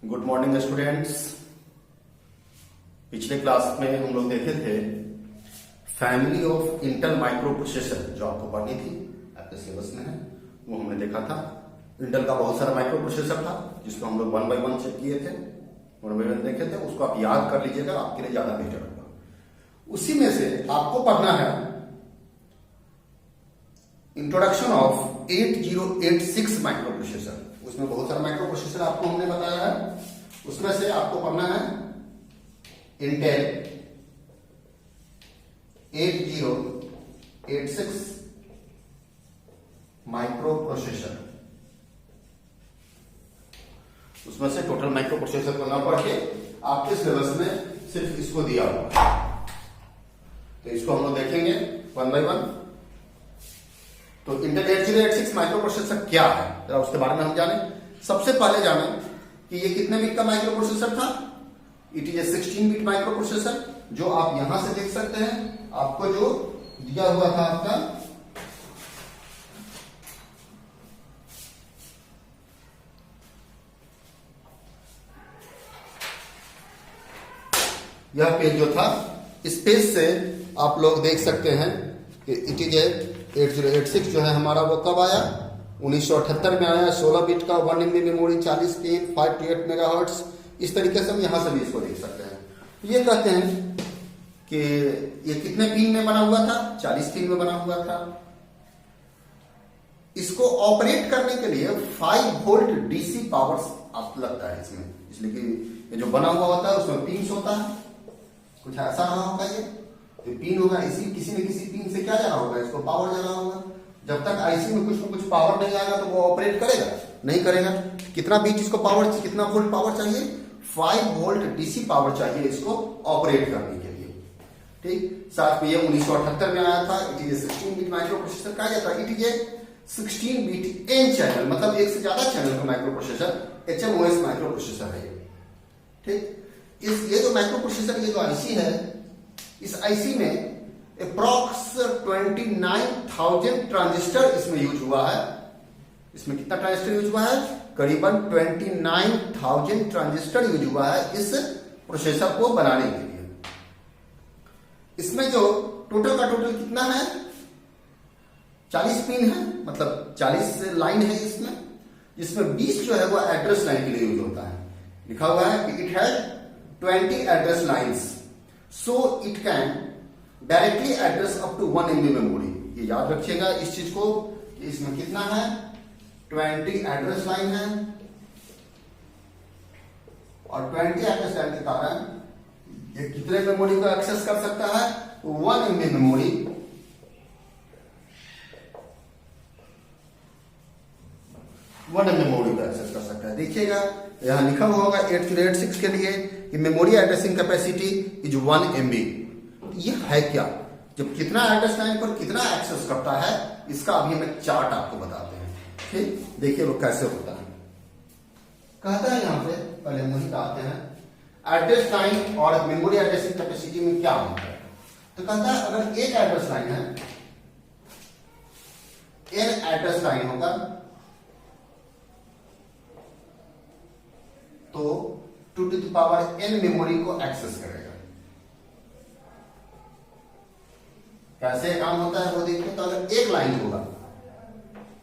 Good morning students. पिछले class में हम लोग देखे थे family of Intel micro processor, जो आपको पढ़नी थी, आपके सिलेबस में है। वो हमने देखा था। इंटेल का बहुत सारा माइक्रो प्रोसेसर था जिसको हम लोग 1 by 1 चेक किए थे, 1 by 1 देखे थे। उसको आप याद कर लीजिएगा, आपके लिए ज्यादा बेटर होगा। उसी में से आपको पढ़ना है इंट्रोडक्शन ऑफ 8086 माइक्रो प्रोसेसर। उसमें बहुत सारा माइक्रो प्रोसेसर आपको हमने बताया है। उसमें से आपको पढ़ना है इंटेल 8086 माइक्रो प्रोसेसर। उसमें से टोटल माइक्रो प्रोसेसर को ना पढ़ के आपके सिलेबस में सिर्फ इसको दिया हुआ है, तो इसको हम लोग देखेंगे 1 by 1। तो इंटेल 8086 माइक्रो प्रोसेसर क्या है, जरा उसके बारे में हम जाने। सबसे पहले जाने कि ये कितने बिट का माइक्रो प्रोसेसर था। It is a 16 bit micro processor, जो आप यहां से देख सकते हैं। आपको जो दिया हुआ था आपका यह पेज जो था, इस पेज से आप लोग देख सकते हैं कि इट इज ए 8086 जो है हमारा वो कब आया, 1978 में आया। 16 बिट का 1 MB memory, 40 pin, 5 to 8 megahertz. इस तरीके से हम यहां से भी इसको देख सकते हैं। ये कहते हैं कि ये कितने पिन में बना हुआ था, 40 पिन में बना हुआ था। इसको ऑपरेट करने के लिए 5 वोल्ट डीसी पावर आप लगता है इसमें, इसलिए कि ये जो बना हुआ होता है उसमें पिन होता है। कुछ ऐसा रहा होगा, ये तो पिन होगा। इसी किसी न किसी पिन से क्या जाना होगा, इसको पावर जाना होगा। जब तक आईसी में कुछ न कुछ पावर नहीं आएगा तो वो ऑपरेट करेगा नहीं करेगा। कितना बीट इसको पावर, कितना वोल्ट पावर चाहिए, 5 वोल्ट डीसी पावर चाहिए इसको ऑपरेट करने के लिए। ठीक, साथ में ये 1978 में आया था। It is 16 bit microprocessor कहा जाता है। It is 16 bit N channel, मतलब एक से ज्यादा चैनल का microprocessor, HMOS microprocessor है। ठीक, ये जो माइक्रो प्रोसेसर, ये जो आईसी है, इस आईसी में अप्रॉक्स 29,000 ट्रांजिस्टर इसमें यूज हुआ है। इसमें कितना ट्रांजिस्टर यूज हुआ है, करीबन 29,000 ट्रांजिस्टर यूज हुआ है इस प्रोसेसर को बनाने के लिए। इसमें जो टोटल का टोटल कितना है, 40 पिन है, मतलब 40 लाइन है इसमें, जिसमें 20 जो है वो एड्रेस लाइन के लिए यूज होता है। लिखा हुआ है कि it has 20 address lines, so it can directly address up to 1 MB memory. ये याद रखिएगा इस चीज को कि इसमें कितना है, 20 एड्रेस लाइन है। और 20 एड्रेस लाइन के कारण ये कितने मेमोरी को एक्सेस कर सकता है, 1 MB मेमोरी। मेमोरी को एक्सेस कर सकता है। देखिएगा यहां लिखा हुआ होगा 8086 के लिए कि memory addressing capacity is 1 MB। ये है क्या, जब कितना एड्रेस लाइन पर कितना एक्सेस करता है, इसका अभी हम एक चार्ट आपको बताते हैं। ठीक, देखिए वो कैसे होता है। कहता है यहां पे, पहले हम वही कहते हैं एड्रेस लाइन और मेमोरी एड्रेसिंग कैपेसिटी में क्या होता है। तो कहता है अगर एक एड्रेस लाइन है, n एड्रेस लाइन होगा, तो 2 to the power n memory को एक्सेस करेगा। कैसे काम होता है वो देखिए। तो अगर एक लाइन होगा,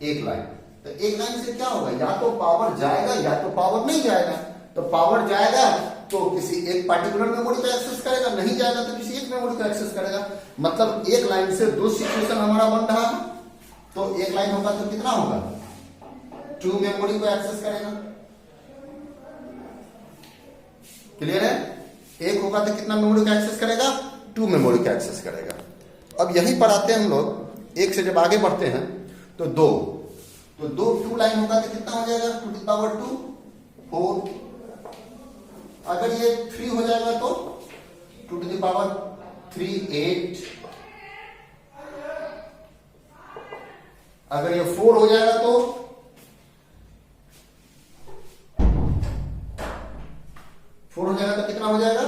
एक लाइन, तो एक लाइन से क्या होगा, या तो पावर जाएगा या तो पावर नहीं जाएगा। तो पावर जाएगा तो किसी एक पार्टिकुलर मेमोरी को एक्सेस करेगा, नहीं जाएगा तो किसी एक मेमोरी को एक्सेस करेगा। मतलब एक लाइन से दो सिचुएशन हमारा बन रहा है। तो एक लाइन होगा तो कितना होगा, 2 मेमोरी को एक्सेस करेगा। क्लियर है, एक होगा तो कितना मेमोरी का एक्सेस करेगा, 2 मेमोरी का एक्सेस करेगा। अब यही पर आते हैं हम लोग, एक से जब आगे बढ़ते हैं तो 2, तो 2 लाइन होगा तो कितना हो जाएगा, 2 to the power 2, 4। अगर ये 3 हो जाएगा तो 2 to the power 3, 8। अगर ये 4 हो जाएगा तो 4 हो जाएगा तो कितना हो जाएगा,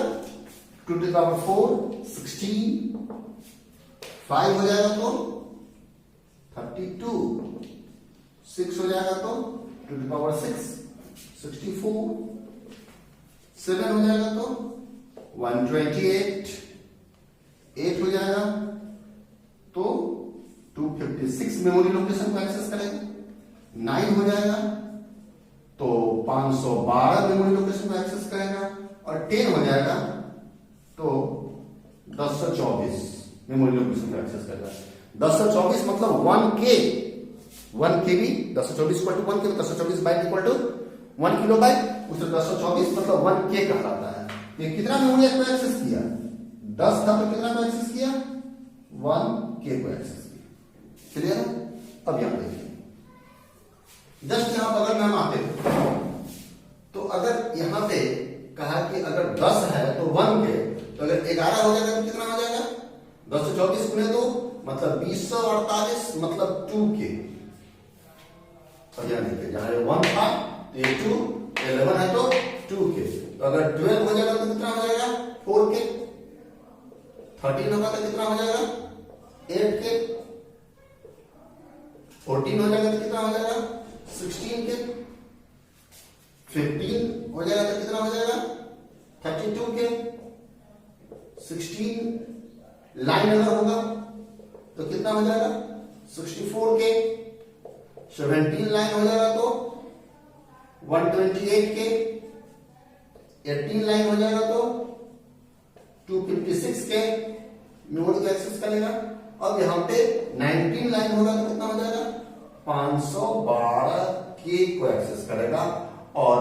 2 to the power 4, 16। 5 हो जाएगा तो 32, 6 हो जाएगा तो 2 to the power 6, 64, 7 हो जाएगा तो 128, 8 हो जाएगा तो 256 मेमोरी लोकेशन को एक्सेस करेगा, 9 हो जाएगा तो 512 मेमोरी लोकेशन को एक्सेस करेगा, और 10 हो जाएगा तो 1024 मेमोरी लोकेशन को एक्सेस करेगा। 1024 मतलब 1K, 1KB, 1024 equal to 1KB, 1024 byte equal to 1 kilobyte, उससे 1024 मतलब 1K कहलाता है। ये कितना मेमोरी को एक्सेस किया? 10 था तो कितना को एक्सेस किया? 1K को एक्सेस किया। क्लियर है? अब यहां देखिए, जस्ट यहां बगल में हम आते हैं तो अगर यहां पे कहा कि अगर 10 है तो 1K, तो अगर 11 हो जाएगा तो कितना हो जाएगा? 10 से 24 गुणे 2 मतलब 2048 मतलब 2K। और यहां देखिए, जहां 1 था तो ये 2, 11 है तो 2K। तो अगर 12 हो जाएगा तो कितना हो जाएगा? 4K। 13 होगा तो कितना हो जाएगा? 8K। 14 हो जाएगा तो कितना हो जाएगा? 16K। 15 हो जाएगा तो कितना हो जाएगा? 32K। 16 लाइन अगर होगा तो कितना हो जाएगा? 64K। 17 लाइन हो जाएगा तो 128K। 18 लाइन हो जाएगा तो 256K मेमोरी को एक्सेस करेगा। अब यहां पे 19 लाइन होगा तो कितना हो जाएगा? 512K को एक्सेस करेगा, और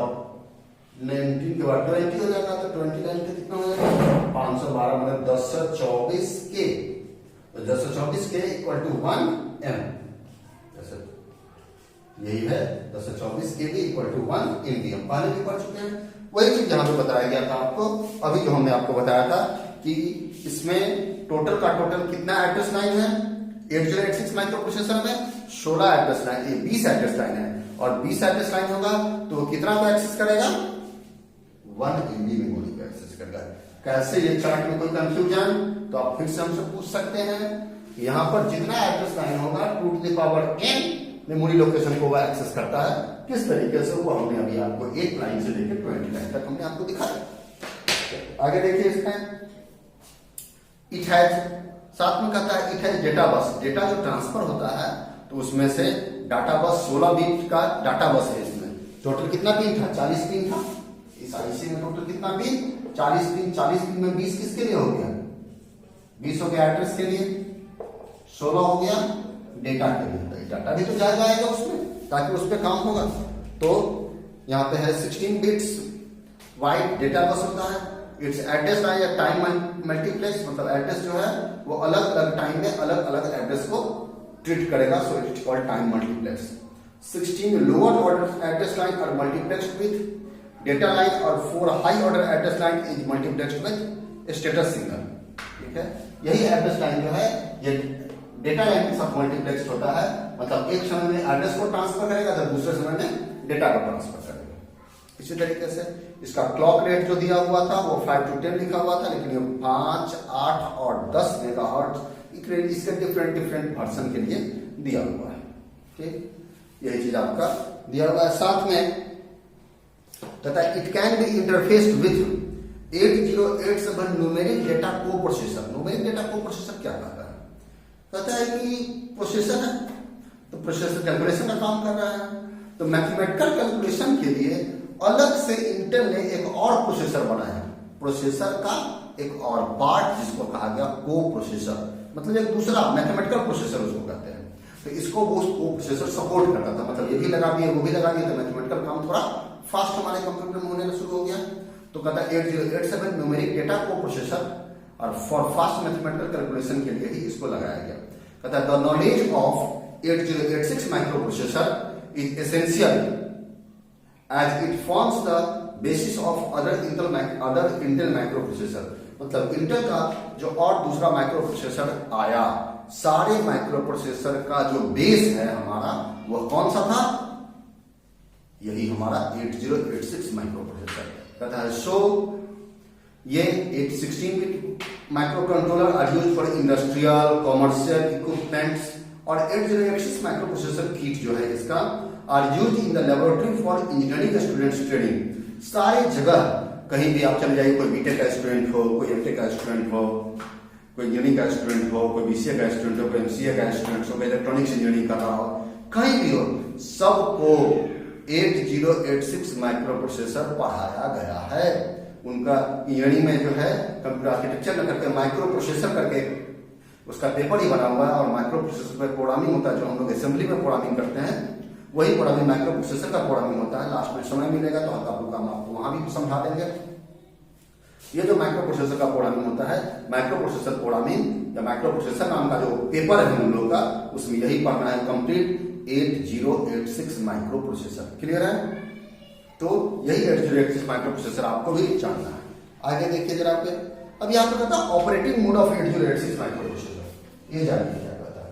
19 के बाद 20 हो जाएगा तो 20 लाइन पे कितना हो जाएगा? 512 मतलब 1024K। तो 1024K इक्वल टू 1M। यही है 1024K इक्वल टू 1MB। हम पहले भी पढ़ चुके हैं, वही चीज यहां पे बताया गया था आपको। अभी जो हमने आपको बताया था कि इसमें टोटल का टोटल कितना एड्रेस लाइन है 8086 माइक्रो प्रोसेसर में? 16 एड्रेस लाइन, ये 20 एड्रेस लाइन है, और 20 एड्रेस लाइन होगा तो कितना को एक्सेस करेगा? 1MB मेमोरी को एक्सेस करेगा। कैसे? ये चार्ट में कोई कंफ्यूजन तो आप फिर से हमसे पूछ सकते हैं। यहां पर जितना एड्रेस लाइन होगा 2 to the power n memory location को वो एक्सेस करता है। किस तरीके से? वो हमने अभी आपको 1 लाइन से लेकर 20 लाइन तक हमने आपको दिखाया। आगे देखिए, इसमें इट हैज, साथ में कहता है it has data bus. Data जो ट्रांसफर होता है तो उसमें से डाटा बस 16 बिट का डाटा बस है। इसमें टोटल कितना पिन था? 40 पिन था। इस आईसी में टोटल कितना पिन? 40 पिन। 40 पिन में 20 किसके लिए हो गया? 20 हो गया एड्रेस के लिए, 16 हो गया डेटा के लिए। डाटा भी तो जाएगा आएगा उसमें, ताकि उस पर काम होगा। तो यहाँ पे है 16 बिट्स वाइड डेटा बस होता है। इट्स एड्रेस लाइन या टाइम मल्टीप्लेक्स, मतलब एड्रेस जो है वो अलग अलग टाइम में अलग अलग एड्रेस को ट्रीट करेगा। So it is called time multiplex. 16 lower order address line are multiplexed with data line, और 4 high order address line is multiplexed with status signal. ठीक है, यही एड्रेस लाइन जो है ये डेटा लाइन के साथ मल्टीप्लेक्स होता है। मतलब एक समय में एड्रेस को ट्रांसफर करेगा तो दूसरे समय में डेटा को ट्रांसफर करेगा। इसी तरीके से इसका क्लॉक रेट जो दिया हुआ था वो 5 to 10 लिखा हुआ था, लेकिन ये 5, 8 और 10 मेगाहर्ट्ज इसके डिफरेंट वर्जन के लिए दिया हुआ है। ठीक, यही चीज आपका दिया हुआ है। साथ में कहता है it can be interfaced with 8087 numeric data को प्रोसेसर। न्यूमेरिक डेटा को प्रोसेसर क्या कहता है? कहता है कि प्रोसेसर है तो प्रोसेसर कैलकुलेशन का काम कर रहा है, तो मैथमेटिकल कैलकुलेशन के लिए अलग से इंटेल ने एक और प्रोसेसर बनाया। प्रोसेसर का एक और पार्ट जिसको कहा गया को प्रोसेसर, मतलब एक दूसरा मैथमेटिकल प्रोसेसर उसको कहते हैं। तो इसको वो प्रोसेसर सपोर्ट करता था, मतलब ये भी लगा दिए वो भी लगा दिए, तो मैथमेटिकल काम थोड़ा फास्ट हमारे कंप्यूटर में होने शुरू हो गया। तो कहता है 8087 न्यूमेरिक डेटा को प्रोसेसर और फॉर फास्ट मैथमेटिकल कैलकुलेशन के लिए ही इसको लगाया गया। कहता है the knowledge of 8086 microprocessor is essential as it forms the basis of other Intel microprocessor. मतलब इंटेल का जो और दूसरा माइक्रो प्रोसेसर आया, सारे माइक्रो प्रोसेसर का जो बेस है हमारा वो कौन सा था? यही हमारा 8086 माइक्रो प्रोसेसर। कहता है सो ये 16 bit microcontroller are used for industrial commercial equipments, और 8086 माइक्रो प्रोसेसर किट जो है इसका are used in the laboratory for engineering students training. सारे जगह कहीं भी आप चले जाइए, कोई बीटेक का स्टूडेंट हो, कोई एमटेक का स्टूडेंट हो, कोई इंजीनियरिंग का स्टूडेंट हो, कोई बीसीए का स्टूडेंट हो, कोई एमसीए का स्टूडेंट हो, कोई इलेक्ट्रॉनिक्स इंजीनियरिंग कर रहा हो, कहीं भी हो, सबको 8086 माइक्रो प्रोसेसर पढ़ाया गया है। उनका इंजीनियरिंग में जो है कंप्यूटर आर्किटेक्चर में करके माइक्रो प्रोसेसर करके उसका पेपर ही बना हुआ है, और माइक्रो प्रोसेसर पर प्रोग्रामिंग होता है, जो हम लोग असेंबली में प्रोग्रामिंग करते हैं वही प्रोग्रामिंग माइक्रो प्रोसेसर का प्रोग्रामिंग होता है। लास्ट में समय मिलेगा तो हल्का फुल्का हम आपको वहां भी समझा देंगे। ये जो माइक्रो प्रोसेसर का प्रोग्रामिंग होता है, माइक्रो प्रोसेसर प्रोग्रामिंग या माइक्रो प्रोसेसर नाम का जो पेपर है हम लोग का, उसमें यही पढ़ना है, कंप्लीट 8086 माइक्रो प्रोसेसर। क्लियर है? तो यही 8086 माइक्रो प्रोसेसर आपको भी जानना है। आगे देखिए जरा पे, अब यहाँ पे कहता है operating mode of 8086 micro processor. ये जानिए क्या कहता है,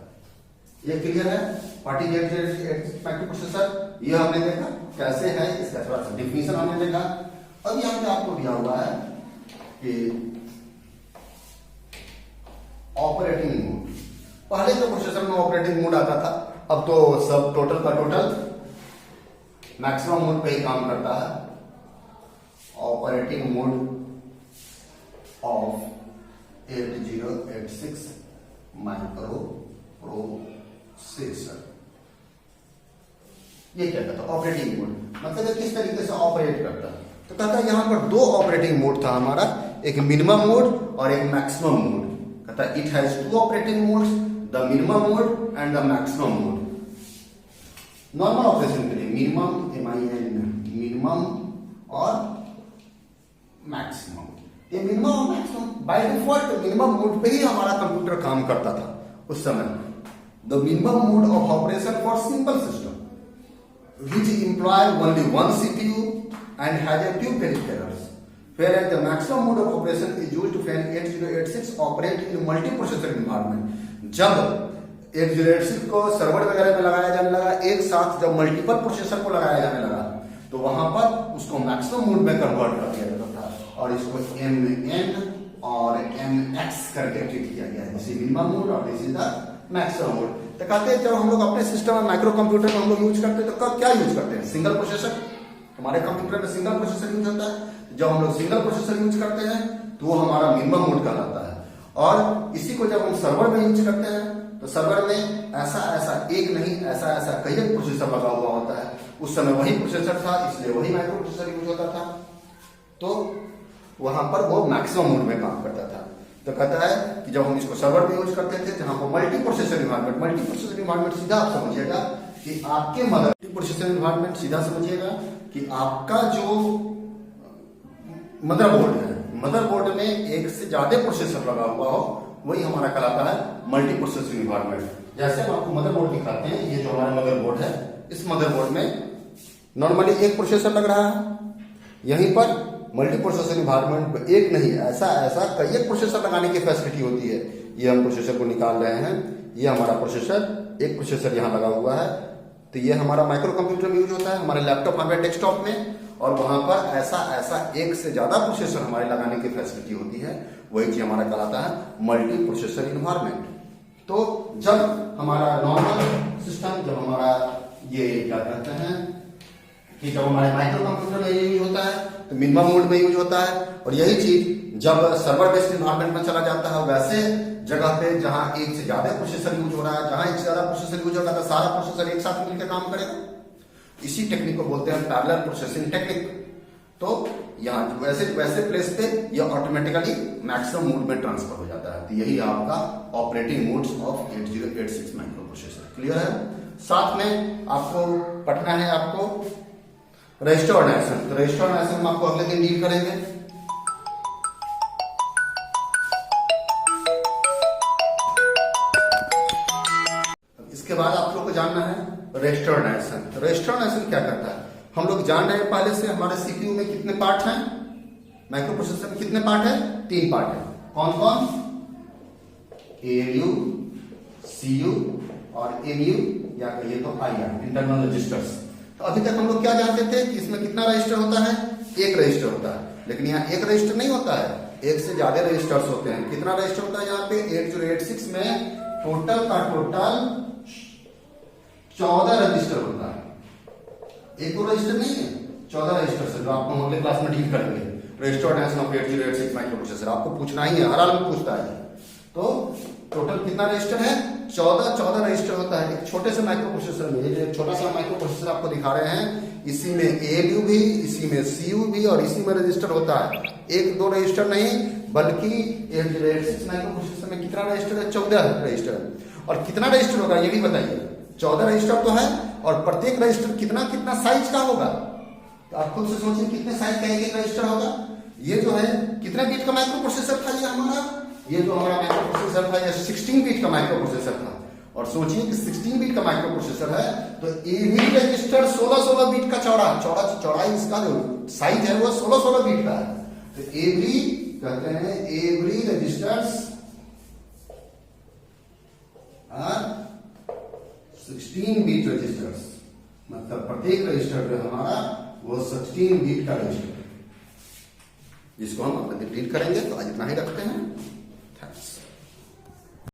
ये क्लियर है? व्हाट इज 8086 माइक्रो प्रोसेसर, ये हमने देखा कैसे है, इसका थोड़ा सा डिफिनेशन हमने देखा। अब यहाँ पे आपको दिया हुआ है कि ऑपरेटिंग मोड, पहले तो प्रोसेसर में ऑपरेटिंग मोड आता था, अब तो सब टोटल का टोटल मैक्सिमम मोड पे ही काम करता है। Operating mode of 8086 micro processor, ये क्या कहता है ऑपरेटिंग मोड, मतलब किस तरीके से ऑपरेट करता है। तो कहता है यहां पर दो ऑपरेटिंग मोड था हमारा, एक मिनिमम मोड और एक मैक्सिमम मोड। कहता है it has two operating modes, the minimum mode and the maximum mode. Normal operation के लिए मिनिमम, मिनिमम और मैक्सिमम। ये मिनिमम और maximum by default minimum mode पे ही हमारा कंप्यूटर काम करता था उस समय। The minimum mode of operation for simple system which employ only one CPU and has a few peripherals, whereas the maximum mode of operation is used to when 8086 operate in multi-processor environment. जब 8086 को server वगैरह में लगाया जाने लगा, एक साथ जब मल्टीपल प्रोसेसर को लगाया जाने लगा, तो वहां पर उसको मैक्सिमम मोड में कन्वर्ट कर दिया जाता था और इसको MN और MX करके ट्रीट किया गया है। दिस इज मिनिमम मोड और this is the maximum mode. तो कहते हैं जब हम लोग अपने सिस्टम में माइक्रो कंप्यूटर में हम लोग यूज करते हैं तो क्या यूज करते हैं, सिंगल प्रोसेसर। हमारे कंप्यूटर में सिंगल प्रोसेसर यूज होता है। जब हम लोग सिंगल प्रोसेसर यूज करते हैं तो वो हमारा मिनिमम मोड कहलाता है, और इसी को जब हम सर्वर में यूज करते हैं तो सर्वर में ऐसा एक नहीं, ऐसा कई प्रोसेसर लगा हुआ होता है। उस समय वही प्रोसेसर था, इसलिए वही माइक्रो प्रोसेसर यूज होता था, तो वहां पर वो मैक्सिमम मोड में काम करता था। तो कहता है कि जब हम इसको सर्वर में यूज करते थे जहां पर मल्टी प्रोसेसर इन्वायरमेंट सीधा आप समझिएगा कि आपके मल्टी प्रोसेसर इन्वायरमेंट सीधा समझिएगा कि आपका जो मदरबोर्ड है, मदरबोर्ड में एक से ज्यादा प्रोसेसर लगा हुआ हो, वही हमारा कहलाता है मल्टी प्रोसेसर इन्वायरमेंट। जैसे हम आपको मदरबोर्ड दिखाते हैं, ये जो हमारा मदरबोर्ड है, इस मदरबोर्ड में नॉर्मली एक प्रोसेसर लग रहा है, यहीं पर मल्टी प्रोसेसर इन्वायरमेंट में एक नहीं, ऐसा कई एक प्रोसेसर लगाने की फैसिलिटी होती है। ये हम प्रोसेसर को निकाल रहे हैं, ये हमारा प्रोसेसर, एक प्रोसेसर यहाँ लगा हुआ है, तो ये हमारा माइक्रो कंप्यूटर में यूज होता है, हमारे लैपटॉप, हमारे डेस्कटॉप में, और वहां पर ऐसा एक से ज्यादा प्रोसेसर हमारे लगाने की फैसिलिटी होती है, वही चीज हमारा कहलाता है मल्टी प्रोसेसर इन्वायरमेंट। तो जब हमारा नॉर्मल सिस्टम, जब हमारा ये क्या कहते हैं कि जब हमारे माइक्रो कंप्यूटर में यूज होता है तो मिनिमम मोड में यूज होता है, और यही चीज जब सर्वर बेस्ड इन्वायरमेंट में चला जाता है वैसे जगह पे जहां एक से ज्यादा प्रोसेसर यूज हो रहा है, जहां एक से ज्यादा प्रोसेसर यूज होगा तो सारा प्रोसेसर एक साथ मिलकर काम करेगा। इसी टेक्निक को बोलते हैं पैरेलल प्रोसेसिंग टेक्निक। तो यहाँ वैसे प्लेस पे ये ऑटोमेटिकली मैक्सिमम मोड में ट्रांसफर हो जाता है। तो यही आपका operating modes of 8086 micro processor. Clear है? साथ में आपको पढ़ना है आपको रजिस्टर ऑर्गेनाइजेशन। तो रजिस्टर ऑर्गेनाइजेशन हम आपको अगले दिन डील करेंगे। इसके बाद आप लोग को जानना है रजिस्टर ऑर्गेनाइजेशन। रजिस्टर ऑर्गेनाइजेशन क्या करता है, हम लोग जान रहे हैं पहले से हमारे सीपीयू में कितने पार्ट हैं, माइक्रो प्रोसेसर में कितने पार्ट है, 3 पार्ट है। कौन कौन? एएलयू, सीयू और एमयू, या कहिए तो आईआर, इंटरनल रजिस्टर्स। तो अभी तक हम लोग क्या जानते थे कि इसमें कितना रजिस्टर होता है, एक रजिस्टर होता है, लेकिन यहाँ एक रजिस्टर नहीं होता है, एक से ज्यादा रजिस्टर्स होते हैं। कितना रजिस्टर होता है यहाँ पे 8086 में? टोटल का टोटल 14 रजिस्टर होता है। एक दो रजिस्टर नहीं है, 14 रजिस्टर से, जो आपको अगले क्लास में डील करेंगे। Registered dimension of 8086 micro processor आपको पूछना ही है, हर हाल में पूछता है। तो टोटल कितना रजिस्टर है? 14 रजिस्टर होता है एक छोटे से माइक्रो प्रोसेसर में। ये जो छोटा सा माइक्रो प्रोसेसर आपको दिखा रहे हैं, इसी में ALU भी, इसी में CU भी और इसी में रजिस्टर होता है। एक दो रजिस्टर नहीं, बल्कि 8086 माइक्रो प्रोसेसर में कितना रजिस्टर है? 14 रजिस्टर। और कितना रजिस्टर होगा ये भी बताइए। 14 रजिस्टर तो है, और प्रत्येक रजिस्टर कितना कितना साइज का होगा? तो आप खुद से सोचिए कितने साइज का एक रजिस्टर होगा। ये जो है कितने बीट का माइक्रो प्रोसेसर था ये हमारा? ये जो हमारा माइक्रो प्रोसेसर था ये 16 बीट का माइक्रो प्रोसेसर था। और सोचिए कि 16 बीट का माइक्रो प्रोसेसर है तो एवरी रजिस्टर 16 बीट का चौड़ाई इसका जो साइज है वो 16 बीट का है। तो एवरी कहते हैं every registers are 16 bit registers, मतलब प्रत्येक रजिस्टर जो हमारा वो 16 बीट का रजिस्टर, जिसको हम डिलीट करेंगे। तो आज इतना ही रखते हैं।